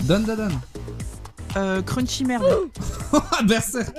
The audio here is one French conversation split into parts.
Dan. Crunchy merde. Berserk.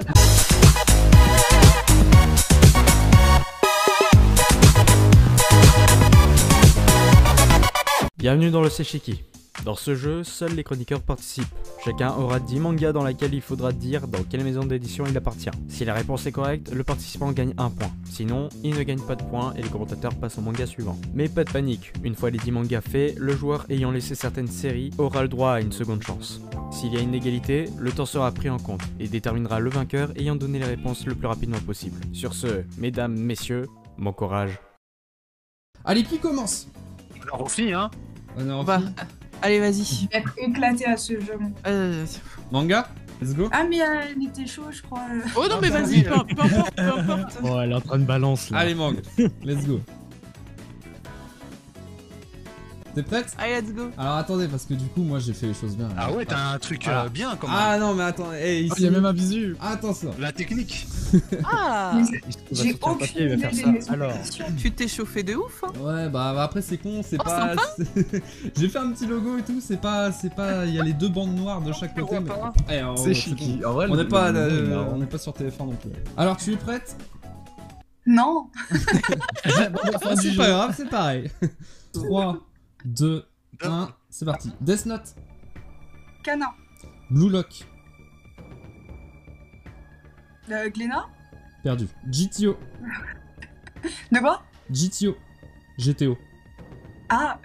Bienvenue dans le Seshiki. Dans ce jeu, seuls les chroniqueurs participent. Chacun aura 10 mangas dans lesquels il faudra dire dans quelle maison d'édition il appartient. Si la réponse est correcte, le participant gagne 1 point. Sinon, il ne gagne pas de points et le commentateur passe au manga suivant. Mais pas de panique, une fois les 10 mangas faits, le joueur ayant laissé certaines séries aura le droit à une seconde chance. S'il y a une égalité, le temps sera pris en compte et déterminera le vainqueur ayant donné les réponses le plus rapidement possible. Sur ce, mesdames, messieurs, bon courage. Allez, qui commence? On en refait, hein. On est en Bah, fille. allez, vas-y. Je vais être éclaté à ce jeu. Manga? Let's go. Ah, mais elle était chaud, je crois. Oh non, mais vas-y, peu importe, peu importe. Oh, elle est en train de balancer là. Allez, manga. Let's go. T'es prête? Allez, let's go. Alors attendez, parce que du coup, moi j'ai fait les choses bien. Ah ouais, t'as un truc Voilà. bien quand même. Ah non, mais attends, hey, ici. Il y a même un visu. Attention. La technique. Ah, J'ai aucune idée des maisons Alors, d'édition. tu t'es chauffé de ouf, hein. Ouais, bah après c'est con, c'est Oh, pas. sympa. J'ai fait un petit logo et tout, c'est pas. Il y a les deux bandes noires de chaque côté. Mais... Eh, c'est chiqui. En vrai, On n'est pas, le- on n'est pas sur TF1 non plus. Alors tu es prête? Non. C'est pas grave, c'est pareil. 3, 2, 1, c'est parti. Death Note, Kana. Blue Lock, Glénat. perdu. GTO, De quoi? GTO. Ah,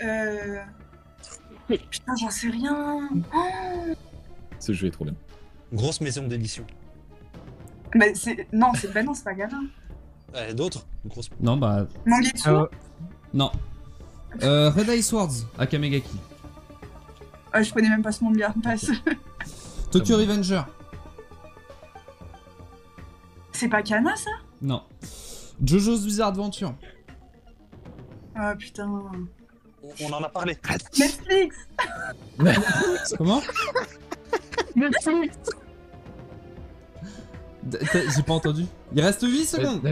Putain, j'en sais rien. Oh. Ce jeu est trop bien. Grosse maison d'édition. Bah, c'est... Non, c'est pas Gana. D'autres grosse... Non, bah. Mangetsu. Non. Red Eye Swords, Akamegaki. Je connais même pas ce manga. Passe. Tokyo Revenger. C'est pas Kana, ça? Non. Jojo's Bizarre Adventure. Ah, putain. On en a parlé. Netflix. Comment? Netflix. J'ai pas entendu. Il reste 8 secondes.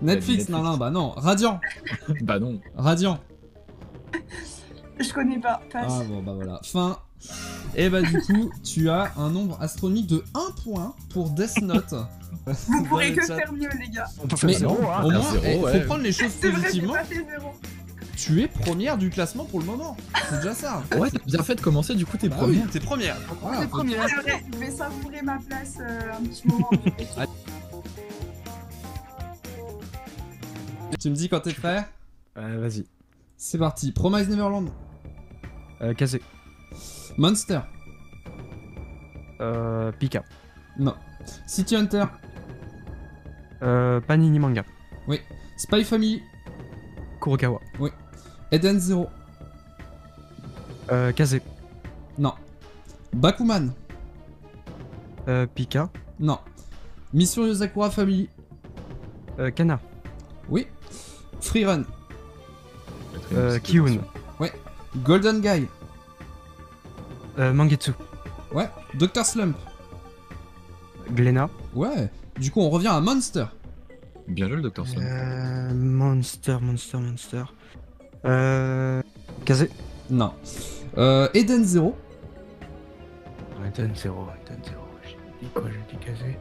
Netflix. Non, bah non. Radiant. Bah non. Radiant. Je connais pas. Passe. Ah bon, bah voilà. Fin. Et bah du coup, tu as un nombre astronomique de 1 point pour Death Note. Vous pourrez Dans le que chat. faire mieux, les gars. On peut faire Mais zéro, hein. au moins, Zéro, eh, ouais. faut prendre les choses C'est vrai, j'ai positivement. pas fait zéro. Tu es première du classement pour le moment. C'est déjà ça. Ouais, t'as bien fait de commencer, du coup t'es Bah premier. oui, t'es première. Voilà, faut- C'est vrai, je vais savourer ma place un petit moment. Tu me dis quand t'es prêt? Vas-y. C'est parti. Promise Neverland. Kazé. Monster. Pika. Non. City Hunter. Panini Manga. Spy Family. Kurokawa. Eden Zero. Kazé. Non. Bakuman. Pika. Non. Mission Yozakura Family. Kana. Oui. Free Run. Kiyun. Golden Guy. Mangetsu. Ouais. Dr. Slump. Glénat. Ouais. Du coup, on revient à Monster. Bien joué le Dr. Slump. Monster. Kazé. Non. Eden Zero. Eden Zero. J'ai dit quoi? J'ai dit Kazé.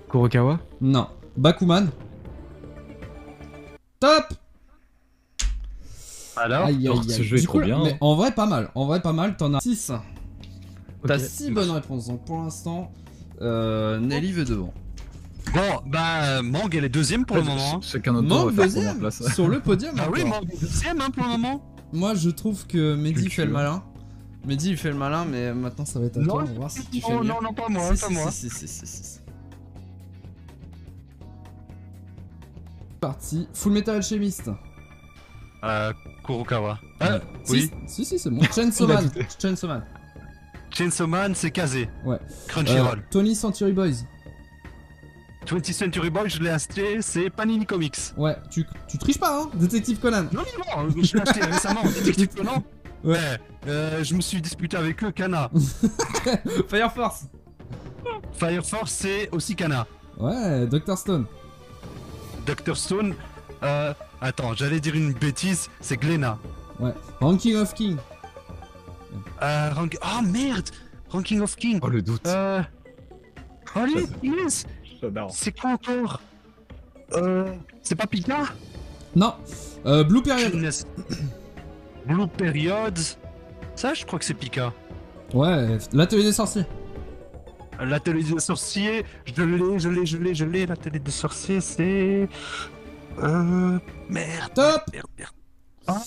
Kurokawa. Non. Bakuman. Top. Alors, Aïe, aïe, ce aïe. jeu est Du trop coup, bien. mais en vrai, pas mal. T'en as 6. T'as Ok. 6 bonnes réponses. Donc pour l'instant, Nelly veut devant. bon, bah, Mang, elle est deuxième pour le moment. Hein. Chacun notre Manque tour va faire deuxième première place. sur le podium. Ah oui, encore. Mang est deuxième hein, pour le moment. Moi, je trouve que Mehdi Culture. fait le malin. Mehdi, il fait le malin, mais maintenant, ça va être à toi. On va voir si tu fais Oh mieux. non, pas moi, Si, pas si, moi. si. Parti. Full Metal Alchemist. Kurokawa. Si, Oui. si, c'est bon. Chainsaw Man. Chainsaw Man. Chainsaw Man, c'est Kazé. Ouais. Crunchyroll. Tony Century Boys. 20th Century Boy, je l'ai acheté, c'est Panini Comics. Ouais, tu triches pas, hein, Détective Conan. Non, je l'ai acheté récemment, Détective Conan. Ouais. Je me suis disputé avec eux, Kana. Fire Force. Fire Force, c'est aussi Kana. Ouais, Dr. Stone. Dr. Stone, attends, j'allais dire une bêtise, c'est Glénat. Ouais. Ranking of King. Oh merde! Ranking of King. Oh le doute. Allez, yes! J'adore. C'est quoi encore? C'est pas Pika? Non. Blue Period. Punaise. Blue Period. Ça, je crois que c'est Pika. Ouais, l'atelier des sorciers. L'atelier des sorciers, je l'ai, l'atelier des sorciers, c'est... Merde. Top. Merde. Ah,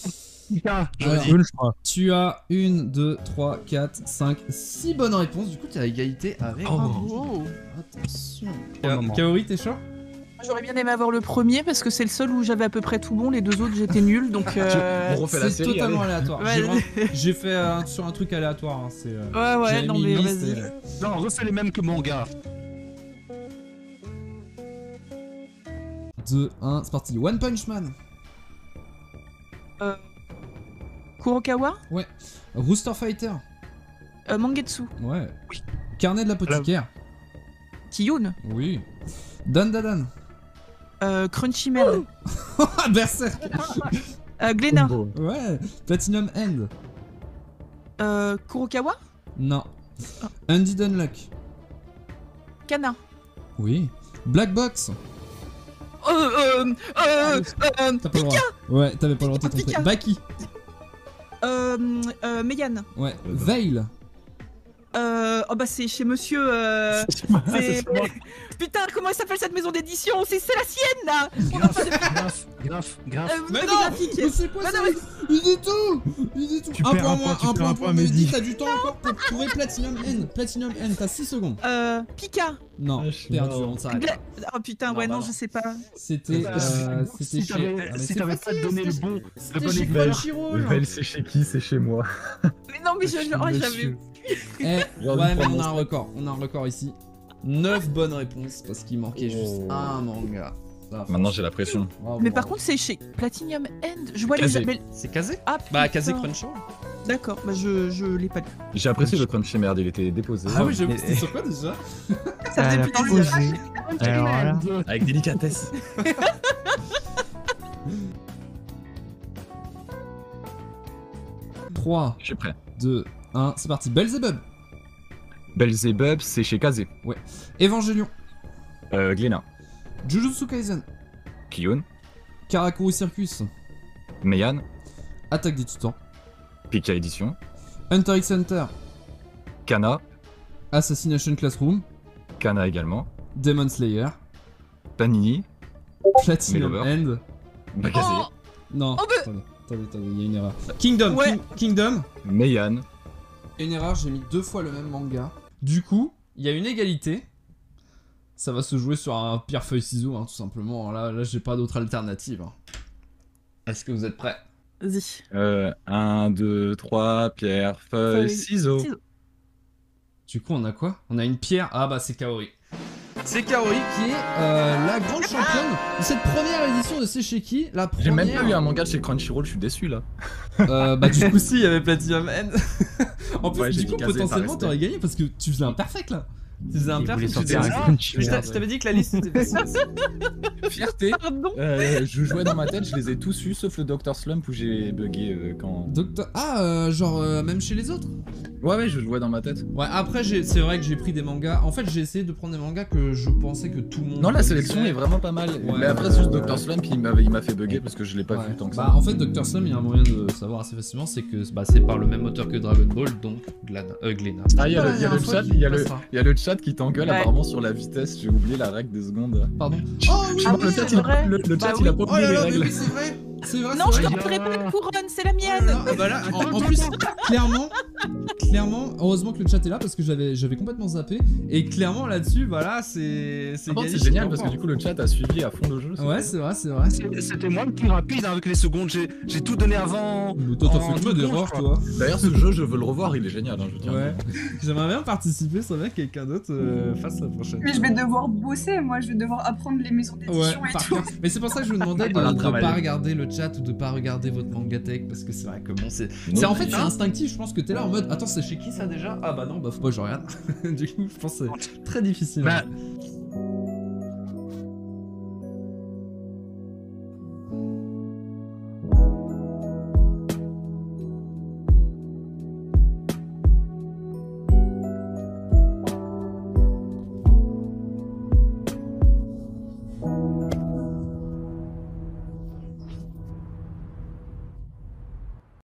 Pika, j'aurais Alors, dit. Je crois. Tu as 1, 2, 3, 4, 5, 6 bonnes réponses. Du coup, tu es à égalité avec. Oh. Attention. maman. Kaori, t'es chaud? J'aurais bien aimé avoir le premier parce que c'est le seul où j'avais à peu près tout bon. Les deux autres, j'étais nul. Donc. On refait la C'est série. totalement allez. aléatoire. Ouais. J'ai fait sur un truc aléatoire. Hein. C'est. Ouais, j'avais non, mis mais une liste vas-y. et, Non, refais les mêmes que mon gars. 2, 1, c'est parti. One Punch Man. Kurokawa, Rooster Fighter. Mangetsu, Ouais. Carnet de l'apothicaire. Kiyun, Oui. Dan Dadan. Crunchy Merde, Berserk. Glénat, Ouais. Platinum End. Kurokawa, Non. Undead Unluck. Kana, Oui. Black Box. T'as pas le droit. Ouais, t'avais pas le droit de te tromper. Pika. Baki. Meian. Ouais. Veil. Oh bah c'est chez monsieur. C'est- Putain, comment elle s'appelle cette maison d'édition? C'est la sienne là. On a pas de- Grave. Mais des non. graphiques. Mais c'est quoi Mais ça? non, mais- Il dit tout. Il dit tout. Tu Un perds point un moins, point, tu un perds point un pour point, Mehdi. Mehdi. T'as du temps encore pour trouver Platinum N. Platinum N, t'as 6 secondes. Pika. Non, Ah, je suis perdu, mort. on s'arrête. Oh putain, Non, ouais, bah non, non. je sais pas. C'était Si chez... t'avais Ah, mais si c'est t'avais pas facile, donné le c'était- bon C'était chez école. Crunchyroll. Veil, c'est chez qui? C'est chez moi. Mais non, mais j'avais. Eh, J'ai ouais, envie de mais prendre on a mon un record. On a un record ici. 9 bonnes réponses parce qu'il manquait juste un manga. Ça, Maintenant j'ai la pression. bravo, Mais bravo. par contre, c'est chez Platinum End. Je vois les. Kazé. mais- c'est casé. Ah, Bah, putain. casé Crunchyroll. D'accord, bah je l'ai pas lu. J'ai apprécié le crunch chez merde, il était déposé. Ah oui, j'avoue, c'était sur quoi déjà? Ça faisait plaisir. Alors là, Avec délicatesse. 3, Je suis prêt. 2, 1, c'est parti. Belzebub. Belzebub, c'est chez Kazé. Evangelion. Glénat. Jujutsu Kaisen. Kiyun. Karakuri Circus. Meian. Attaque des Titans. Pika Edition. Hunter x Hunter. Kana. Assassination Classroom. Kana également. Demon Slayer. Panini. Platinum Mailover. End. Bagazé. Oh, Non, Oh, bah- attendez, il y a une erreur. Kingdom. Ouais. Kingdom. Meian. Une erreur, j'ai mis 2 fois le même manga. Du coup, il y a une égalité. Ça va se jouer sur un pierre feuille ciseaux, hein, tout simplement. Là j'ai pas d'autre alternative. Hein. Est-ce que vous êtes prêts? Vas-y. 1, 2, 3, pierre, feuille, Feuille, ciseaux. ciseaux. Du coup, on a quoi? On a une pierre. Ah bah c'est Kaori. C'est Kaori qui est la grande championne de cette première édition de Sesheki. La J'ai première. même pas eu un manga de chez Crunchyroll, je suis déçu là. Bah du coup si, il y avait Platinum N. En plus, Ouais, j'ai du coup dit casé, ça potentiellement restait. t'aurais gagné parce que tu faisais un perfect là. Tu faisais un il voulait perfect. sortir tu faisais- un crunch. Je t'avais dit que la liste était facile. Fierté. Pardon. Je jouais dans ma tête, je les ai tous eus sauf le Dr Slump où j'ai bugué quand. Docteur... Ah, genre même chez les autres. Ouais, je jouais dans ma tête. Ouais, après c'est vrai que j'ai pris des mangas. En fait, j'ai essayé de prendre des mangas que je pensais que tout le monde. Non, la connaissait. sélection est vraiment pas mal. Ouais. Mais après, c'est juste Dr Slump, il m'a fait bugger parce que je l'ai pas Ouais. vu tant que Bah ça. en fait, Dr. Slum, il y a un moyen de savoir assez facilement, c'est que bah, c'est par le même auteur que Dragon Ball, donc Glénat. Ah, il y a le dernière fois chat, qu'il il y a passera. le chat qui t'engueule Ouais. apparemment sur la vitesse. J'ai oublié la règle des secondes. Pardon. Oh oui, Ah le oui, chat, c'est il, vrai. le chat, Bah il a oui. pas Oh oublié là les là, mais règles. oui, c'est vrai. C'est vrai. Non, c'est je vrai. te referai pas une couronne, c'est la Oh mienne. là là, bah là, en plus, clairement, heureusement que le chat est là parce que j'avais complètement zappé. Et clairement là-dessus, voilà, c'est Par contre, gagné, c'est génial je parce que comprends. du coup, le chat a suivi à fond le jeu. Ouais, c'est vrai, c'est vrai. C'était moi le plus rapide avec les secondes, j'ai tout donné avant. Mais toi, t'as En fait deux que secondes, d'erreurs, je crois. toi. D'ailleurs, ce jeu, je veux le revoir, il est génial. Hein, je tiens. Ouais. J'aimerais bien participer, ça va que quelqu'un d'autre fasse la prochaine. Mais je vais devoir bosser, moi, je vais devoir apprendre les maisons Ouais, d'édition et par tout. contre. Mais c'est pour ça que je vous demandais de Voilà, ne travailler. pas regarder le chat ou de pas regarder votre mangatech parce que c'est vrai que bon, c'est Non, en fait c'est hein. instinctif. Je pense que t'es là en mode attends, c'est chez qui ça déjà? Ah bah non, bah faut pas que je regarde. Du coup, je pense que c'est très difficile. Bah,